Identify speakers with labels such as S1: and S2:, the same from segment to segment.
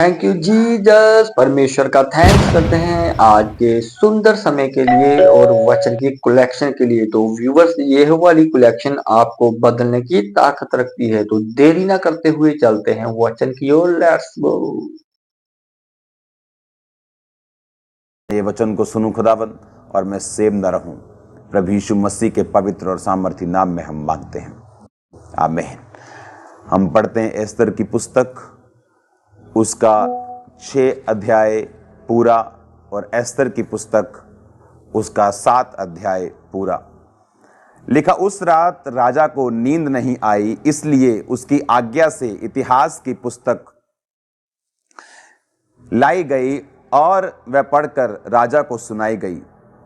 S1: Thank you Jesus. परमेश्वर का thanks करते हैं आज के सुंदर समय के लिए और वचन की कलेक्शन के लिए। तो व्यूवर्स, ये वाली कलेक्शन आपको बदलने की ताकत रखती है। तो देरी ना करते हुए चलते हैं वचन की ओर। Let's go.
S2: ये वचन को सुनूं खुदावन और मैं सेव न रहूं। प्रभु यीशु मसीह के पवित्र और सामर्थी नाम में हम मांगते हैं, आमीन। हम पढ़ते हैं एस्तर की पुस्तक, उसका 6 अध्याय पूरा, और एस्तर की पुस्तक उसका 7 अध्याय पूरा। लिखा, उस रात राजा को नींद नहीं आई, इसलिए उसकी आज्ञा से इतिहास की पुस्तक लाई गई और वह पढ़कर राजा को सुनाई गई।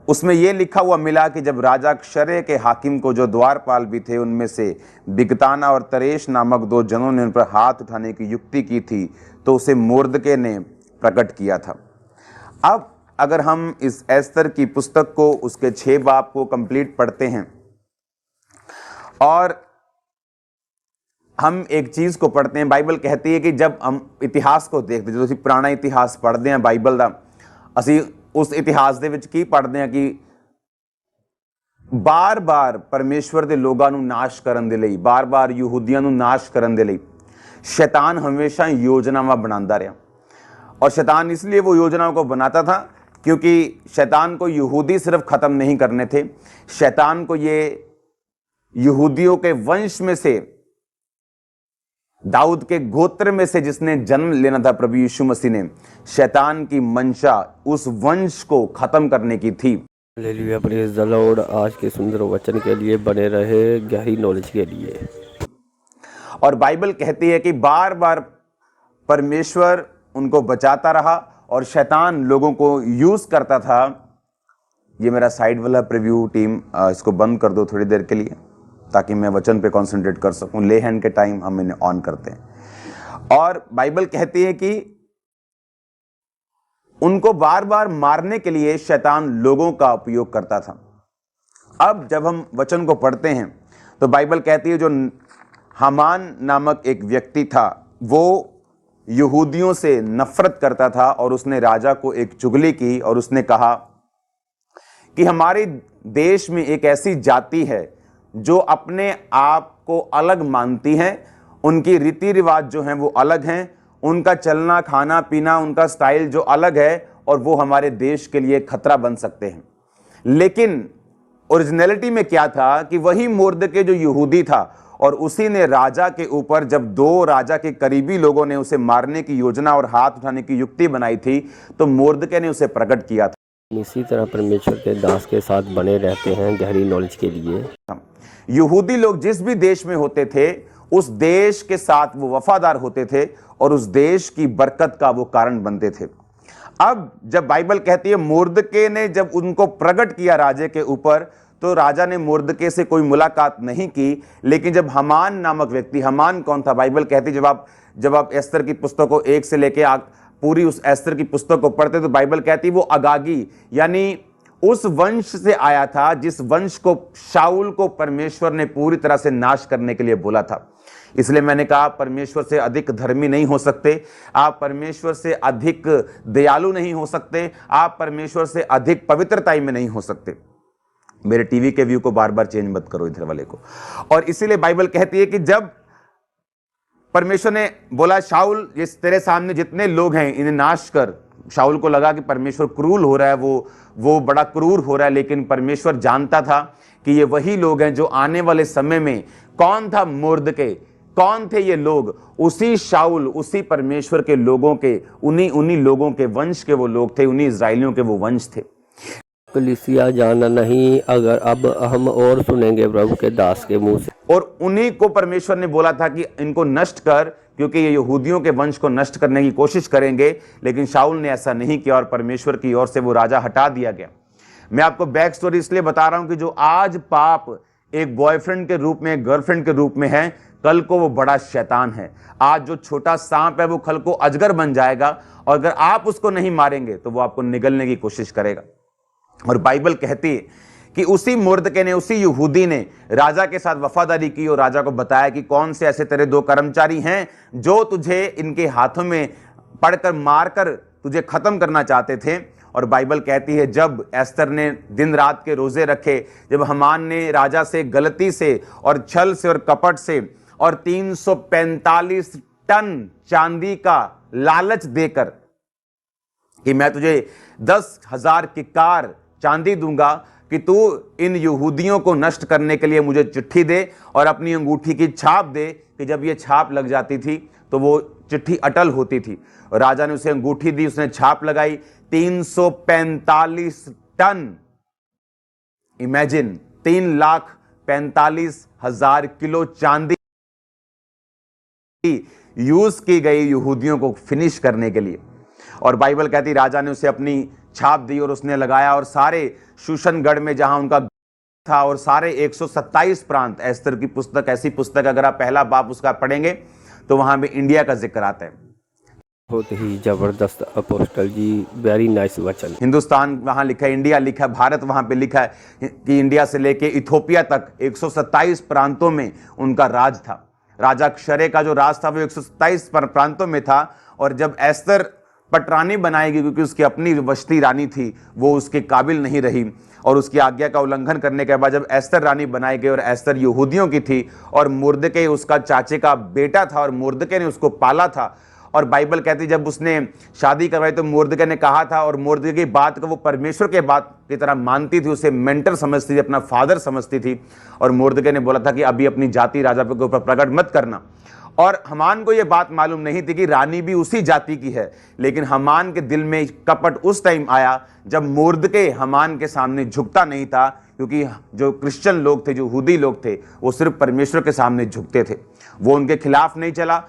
S2: उसमें यह लिखा हुआ मिला कि जब राजा क्षरे के हाकिम को, जो द्वारपाल भी थे, उनमें से बिगताना और तरेश नामक 2 जनों ने उन पर हाथ उठाने की युक्ति की थी, तो उसे मोर्दके ने प्रकट किया था। अब अगर हम इस एस्तर की पुस्तक को, उसके 6 बाब को कंप्लीट पढ़ते हैं और हम एक चीज को पढ़ते हैं, बाइबल कहती है कि जब हम इतिहास को देखते, जो ਅਸੀਂ ਪੁਰਾਣਾ ਇਤਿਹਾਸ ਪੜ੍ਹਦੇ ਹਾਂ ਬਾਈਬਲ ਦਾ, ਅਸੀਂ ਉਸ ਇਤਿਹਾਸ ਦੇ ਵਿੱਚ ਕੀ ਪੜ੍ਹਦੇ ਹਾਂ ਕਿ ਬਾਰ-ਬਾਰ ਪਰਮੇਸ਼ਵਰ ਦੇ ਲੋਕਾਂ ਨੂੰ ਨਾਸ਼ ਕਰਨ ਦੇ ਲਈ, ਬਾਰ-ਬਾਰ ਯਹੂਦੀਆਂ ਨੂੰ ਨਾਸ਼ ਕਰਨ ਦੇ ਲਈ शैतान हमेशा योजनावां बनाता रहा। और शैतान इसलिए वो योजनाओं को बनाता था क्योंकि शैतान को यहूदी सिर्फ खत्म नहीं करने थे, शैतान को ये यहूदियों के वंश में से, दाऊद के गोत्र में से जिसने जन्म लेना था प्रभु यीशु मसीह ने, शैतान की मंशा उस वंश को खत्म करने की थी।
S3: Hallelujah, praise the Lord. आज के सुंदर वचन के लिए बने रहे, गहरी नॉलेज के लिए।
S2: और बाइबल कहती है कि बार बार परमेश्वर उनको बचाता रहा और शैतान लोगों को यूज करता था। ये मेरा साइड वाला प्रीव्यू टीम, इसको बंद कर दो थोड़ी देर के लिए ताकि मैं वचन पे कंसंट्रेट कर सकूं। ले हैंड के टाइम हम इन्हें ऑन करते हैं। और बाइबल कहती है कि उनको बार बार मारने के लिए शैतान लोगों का उपयोग करता था। अब जब हम वचन को पढ़ते हैं तो बाइबल कहती है, जो हामान नामक एक व्यक्ति था, वो यहूदियों से नफरत करता था और उसने राजा को एक चुगली की और उसने कहा कि हमारे देश में एक ऐसी जाति है जो अपने आप को अलग मानती है, उनकी रीति रिवाज जो हैं वो अलग हैं, उनका चलना खाना पीना, उनका स्टाइल जो अलग है, और वो हमारे देश के लिए खतरा बन सकते हैं। लेकिन ओरिजिनलिटी में क्या था कि वही मोर्दके जो यहूदी था, और उसी ने राजा के ऊपर, जब 2 राजा के करीबी लोगों ने उसे मारने की योजना और हाथ उठाने की युक्ति बनाई थी, तो मोर्दके ने उसे प्रकट किया था।
S3: इसी तरह परमेश्वर के दास के साथ बने रहते हैं गहरी नॉलेज के लिए।
S2: यहूदी लोग जिस भी देश में होते थे, उस देश के साथ वो वफादार होते थे और उस देश की बरकत का वो कारण बनते थे। अब जब बाइबल कहती है मोर्दके ने जब उनको प्रकट किया राजे के ऊपर, तो राजा ने मोर्दके से कोई मुलाकात नहीं की। लेकिन जब हामान नामक व्यक्ति, हामान कौन था? बाइबल कहती है जब आप एस्तर की पुस्तक को 1 से लेके पूरी उस एस्तर की पुस्तक को पढ़ते तो बाइबल कहती है वो अगागी, यानी उस वंश से आया था जिस वंश को शाऊल को परमेश्वर ने पूरी तरह से नाश करने के लिए बोला था। इसलिए मैंने कहा, परमेश्वर से अधिक धर्मी नहीं हो सकते आप, परमेश्वर से अधिक दयालु नहीं हो सकते आप, परमेश्वर से अधिक पवित्रता में नहीं हो सकते। मेरे टीवी के व्यू को बार बार चेंज मत करो, इधर वाले को। और इसीलिए बाइबल कहती है कि जब परमेश्वर ने बोला, शाऊल ये तेरे सामने जितने लोग हैं इन्हें नाश कर, शाऊल को लगा कि परमेश्वर क्रूर हो रहा है, वो बड़ा क्रूर हो रहा है। लेकिन परमेश्वर जानता था कि ये वही लोग हैं जो आने वाले समय में, कौन था मोर्दके, कौन थे ये लोग? उसी शाऊल, उसी परमेश्वर के लोगों के, उन्हीं लोगों के वंश के वो लोग थे, उन्हीं इजराइलियों के वो वंश थे।
S3: कलीसिया जाना नहीं, अगर अब हम और सुनेंगे प्रभु के दास के मुंह से।
S2: और उन्हीं को परमेश्वर ने बोला था कि इनको नष्ट कर, क्योंकि ये यहूदियों के वंश को नष्ट करने की कोशिश करेंगे। लेकिन शाऊल ने ऐसा नहीं किया और परमेश्वर की ओर से वो राजा हटा दिया गया। मैं आपको बैक स्टोरी इसलिए बता रहा हूं कि जो आज पाप एक बॉयफ्रेंड के रूप में, गर्लफ्रेंड के रूप में है, कल को वो बड़ा शैतान है। आज जो छोटा सांप है वो कल को अजगर बन जाएगा, और अगर आप उसको नहीं मारेंगे तो वो आपको निगलने की कोशिश करेगा। और बाइबल कहती है कि उसी मोर्दके ने, उसी यहूदी ने राजा के साथ वफादारी की और राजा को बताया कि कौन से ऐसे तेरे 2 कर्मचारी हैं जो तुझे इनके हाथों में पढ़कर मारकर तुझे खत्म करना चाहते थे। और बाइबल कहती है जब एस्तर ने दिन रात के रोजे रखे, जब हमान ने राजा से गलती से और छल से और कपट से और 345 टन चांदी का लालच देकर कि मैं तुझे 10,000 किक्कार चांदी दूंगा कि तू इन यहूदियों को नष्ट करने के लिए मुझे चिट्ठी दे और अपनी अंगूठी की छाप दे, कि जब ये छाप लग जाती थी तो वो चिट्ठी अटल होती थी। और राजा ने उसे अंगूठी दी, उसने छाप लगाई, 345 टन, इमेजिन 3,45,000 किलो चांदी यूज की गई यहूदियों को फिनिश करने के लिए। और बाइबल कहती राजा ने उसे अपनी छाप दी और उसने लगाया, और सारे शूशनगढ़ में जहां उनका था और सारे 127 प्रांत, एस्तर की पुस्तक ऐसी पुस्तक, अगर आप पहला बाप उसका पढ़ेंगे तो वहां पे इंडिया का जिक्र आता है।
S3: बहुत ही जबरदस्त अपोस्टल जी, वेरी नाइस वचन।
S2: हिंदुस्तान वहां लिखा है, इंडिया लिखा है, भारत वहां पे लिखा है कि इंडिया से लेके इथोपिया तक 127 प्रांतों में उनका राज था। राजा क्षरे का जो राज था वो 127 प्रांतों में था। और जब एस्तर पटरानी बनाई गई, क्योंकि उसकी अपनी वस्ती रानी थी, वो उसके काबिल नहीं रही, और उसकी आज्ञा का उल्लंघन करने के बाद जब एस्तर रानी बनाई गई, और एस्तर यहूदियों की थी और मुर्दके उसका चाचे का बेटा था और मुर्दके ने उसको पाला था। और बाइबल कहती जब उसने शादी करवाई तो मुर्दके ने कहा था, और मुर्दके की बात को वो परमेश्वर के बात की तरह मानती थी, उसे मेंटर समझती थी, अपना फादर समझती थी। और मुर्दके ने बोला था कि अभी अपनी जाति राजा के ऊपर प्रकट मत करना। और हमान को यह बात मालूम नहीं थी कि रानी भी उसी जाति की है, लेकिन हमान के दिल में कपट उस टाइम आया जब मुर्दके हमान के सामने झुकता नहीं था, क्योंकि जो क्रिश्चियन लोग थे, जो यहूदी लोग थे, वो सिर्फ परमेश्वर के सामने झुकते थे। वो उनके खिलाफ नहीं चला,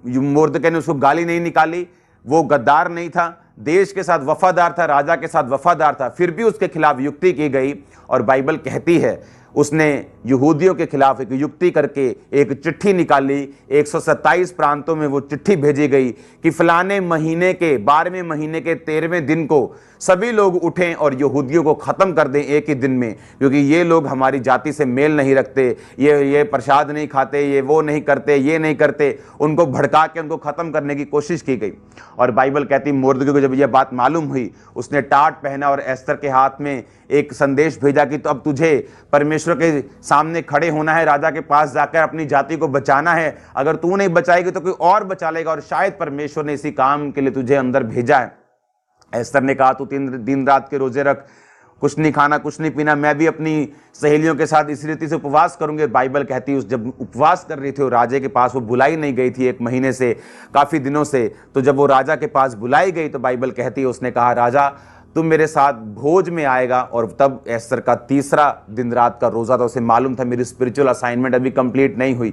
S2: मुर्दके ने उसको गाली नहीं निकाली, वो गद्दार नहीं था, देश के साथ वफादार था, राजा के साथ वफादार था, फिर भी उसके खिलाफ युक्ति की गई। और बाइबल कहती है उसने यहूदियों के खिलाफ एक युक्ति करके एक चिट्ठी निकाली। 127 प्रांतों में वो चिट्ठी भेजी गई कि फलाने महीने के 12वें महीने के 13वें दिन को सभी लोग उठें और यहूदियों को ख़त्म कर दें एक ही दिन में, क्योंकि ये लोग हमारी जाति से मेल नहीं रखते, ये प्रसाद नहीं खाते, ये वो नहीं करते, ये नहीं करते। उनको भड़का के उनको ख़त्म करने की कोशिश की गई। और बाइबल कहती मुर्दके को जब यह बात मालूम हुई, उसने टाट पहना और एस्तर के हाथ में एक संदेश भेजा कि तो अब तुझे परमेश्वर के सामने खड़े होना है, राजा के पास जाकर अपनी जाति को बचाना है। अगर तू नहीं बचाएगी तो कोई और बचा लेगा, और शायद परमेश्वर ने इसी काम के लिए तुझे अंदर भेजा है। एस्तर ने कहा तू 3 दिन रात के रोजे रख, कुछ नहीं खाना, कुछ नहीं पीना, मैं भी अपनी सहेलियों के साथ इसी रीति से उपवास करूंगे। बाइबल कहती है उस जब उपवास कर रही थी और राजे के पास वो बुलाई नहीं गई थी 1 महीने से, काफ़ी दिनों से, तो जब वो राजा के पास बुलाई गई तो बाइबल कहती है उसने कहा राजा तुम मेरे साथ भोज में आएगा। और तब एस्तर का 3रा दिन रात का रोज़ा था, उसे मालूम था मेरी स्पिरिचुअल असाइनमेंट अभी कंप्लीट नहीं हुई।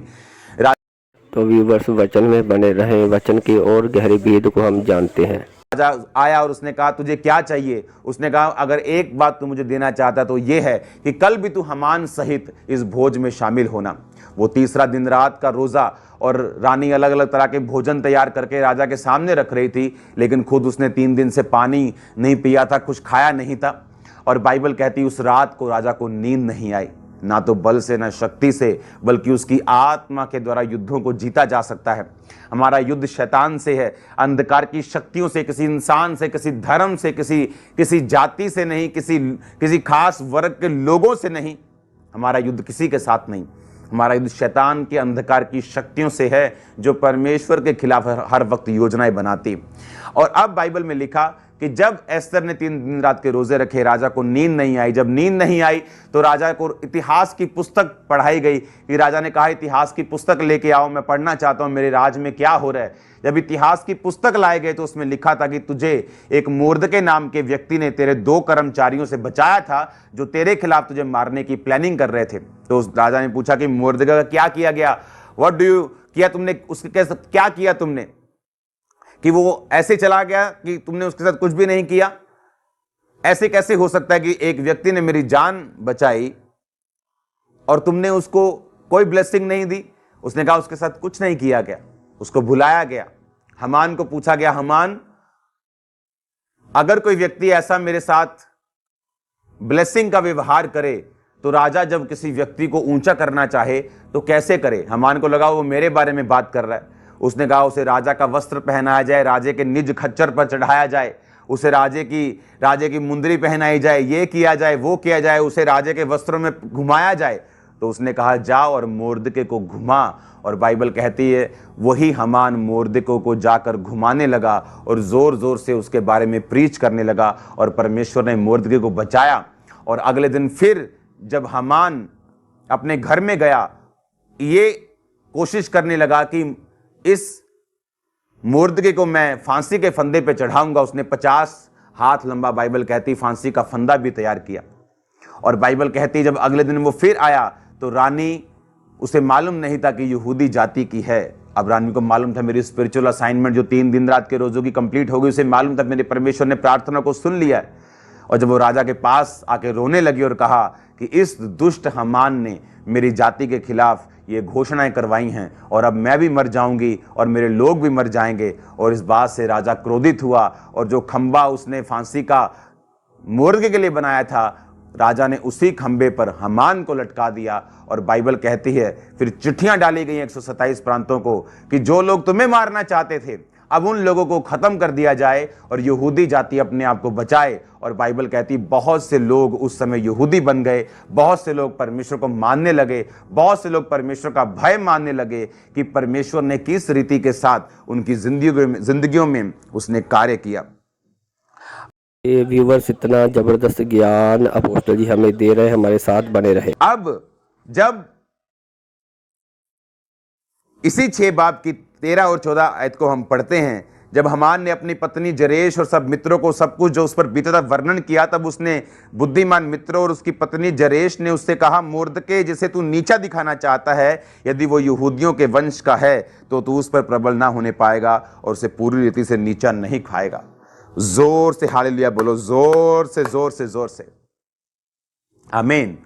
S3: तो व्यूअर्स वचन में बने रहें, वचन की और गहरी भेद को हम जानते हैं।
S2: राजा आया और उसने कहा तुझे क्या चाहिए? उसने कहा अगर एक बात तू मुझे देना चाहता तो ये है कि कल भी तू हमान सहित इस भोज में शामिल होना। वो 3रा दिन रात का रोज़ा, और रानी अलग अलग तरह के भोजन तैयार करके राजा के सामने रख रही थी, लेकिन खुद उसने 3 दिन से पानी नहीं पिया था, कुछ खाया नहीं था। और बाइबल कहती उस रात को राजा को नींद नहीं आई, ना तो बल से ना शक्ति से, बल्कि उसकी आत्मा के द्वारा युद्धों को जीता जा सकता है। हमारा युद्ध शैतान से है, अंधकार की शक्तियों से, किसी इंसान से, किसी धर्म से, किसी जाति से नहीं, किसी खास वर्ग के लोगों से नहीं। हमारा युद्ध किसी के साथ नहीं, हमारा युद्ध शैतान के अंधकार की शक्तियों से है, जो परमेश्वर के खिलाफ हर वक्त योजनाएं बनाती। और अब बाइबल में लिखा कि जब एस्तर ने 3 दिन रात के रोजे रखे, राजा को नींद नहीं आई। जब नींद नहीं आई तो राजा को इतिहास की पुस्तक पढ़ाई गई कि राजा ने कहा इतिहास की पुस्तक लेके आओ, मैं पढ़ना चाहता हूं मेरे राज में क्या हो रहा है। जब इतिहास की पुस्तक लाए गए तो उसमें लिखा था कि तुझे एक मुर्दके नाम के व्यक्ति ने तेरे 2 कर्मचारियों से बचाया था जो तेरे खिलाफ तुझे मारने की प्लानिंग कर रहे थे। तो उस राजा ने पूछा कि मुर्दके का क्या किया गया, व्हाट डू यू किया तुमने, उसके कैसे क्या किया तुमने कि वो ऐसे चला गया कि तुमने उसके साथ कुछ भी नहीं किया? ऐसे कैसे हो सकता है कि एक व्यक्ति ने मेरी जान बचाई और तुमने उसको कोई ब्लेसिंग नहीं दी? उसने कहा उसके साथ कुछ नहीं किया गया, उसको बुलाया गया। हमान को पूछा गया, हमान अगर कोई व्यक्ति ऐसा मेरे साथ ब्लेसिंग का व्यवहार करे तो राजा जब किसी व्यक्ति को ऊंचा करना चाहे तो कैसे करे? हमान को लगा वो मेरे बारे में बात कर रहा है। उसने कहा उसे राजा का वस्त्र पहनाया जाए, राजे के निज खच्चर पर चढ़ाया जाए, उसे राजे की मुंदरी पहनाई जाए, ये किया जाए, वो किया जाए, उसे राजे के वस्त्रों में घुमाया जाए। तो उसने कहा जाओ और मोर्दके को घुमा। और बाइबल कहती है वही हामान मोर्दके को जाकर घुमाने लगा और जोर जोर से उसके बारे में प्रीच करने लगा, और परमेश्वर ने मोर्दके को बचाया। और अगले दिन फिर जब हामान अपने घर में गया, ये कोशिश करने लगा कि इस मोर्दके को मैं फांसी के फंदे पे चढ़ाऊंगा। उसने 50 हाथ लंबा, बाइबल कहती, फांसी का फंदा भी तैयार किया। और बाइबल कहती जब अगले दिन वो फिर आया तो रानी, उसे मालूम नहीं था कि यहूदी जाति की है। अब रानी को मालूम था मेरी स्पिरिचुअल असाइनमेंट जो 3 दिन रात के रोजों की कंप्लीट हो गई, उसे मालूम था मेरे परमेश्वर ने प्रार्थना को सुन लिया है। और जब वो राजा के पास आके रोने लगी और कहा कि इस दुष्ट हामान ने मेरी जाति के खिलाफ ये घोषणाएं करवाई हैं, और अब मैं भी मर जाऊंगी और मेरे लोग भी मर जाएंगे। और इस बात से राजा क्रोधित हुआ, और जो खंबा उसने फांसी का मोर्दके के लिए बनाया था, राजा ने उसी खंबे पर हामान को लटका दिया। और बाइबल कहती है फिर चिट्ठियां डाली गई 127 प्रांतों को कि जो लोग तुम्हें मारना चाहते थे अब उन लोगों को खत्म कर दिया जाए और यहूदी जाति अपने आप को बचाए। और बाइबल कहती बहुत से लोग उस समय यहूदी बन गए, बहुत से लोग परमेश्वर को मानने लगे, बहुत से लोग परमेश्वर का भय मानने लगे कि परमेश्वर ने किस रीति के साथ उनकी जिंदगियों में उसने कार्य किया।
S3: ये व्यूवर्स इतना जबरदस्त ज्ञान अपोस्टल जी हमें दे रहे हैं, हमारे साथ बने रहे।
S2: अब जब इसी 6 बाब की 13 और 14 आयत को हम पढ़ते हैं, जब हामान ने अपनी पत्नी जरेश और सब मित्रों को सब कुछ जो उस पर बीता था वर्णन किया, तब उसने बुद्धिमान मित्रों और उसकी पत्नी जरेश ने उससे कहा मोर्दके जिसे तू नीचा दिखाना चाहता है, यदि वो यहूदियों के वंश का है तो तू उस पर प्रबल ना होने पाएगा और उसे पूरी रीति से नीचा नहीं खाएगा। जोर से हालेलुया बोलो, जोर से जोर से जोर से आमीन।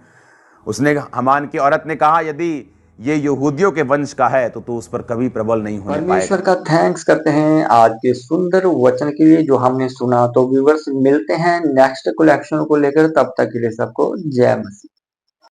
S2: उसने हामान की औरत ने कहा यदि ये यहूदियों के वंश का है तो तू उस पर कभी प्रबल नहीं होने पाएगा।
S1: परमेश्वर का थैंक्स करते हैं आज के सुंदर वचन के लिए जो हमने सुना। तो व्यूवर्स मिलते हैं नेक्स्ट कलेक्शन को लेकर, तब तक के लिए सबको जय मसीह।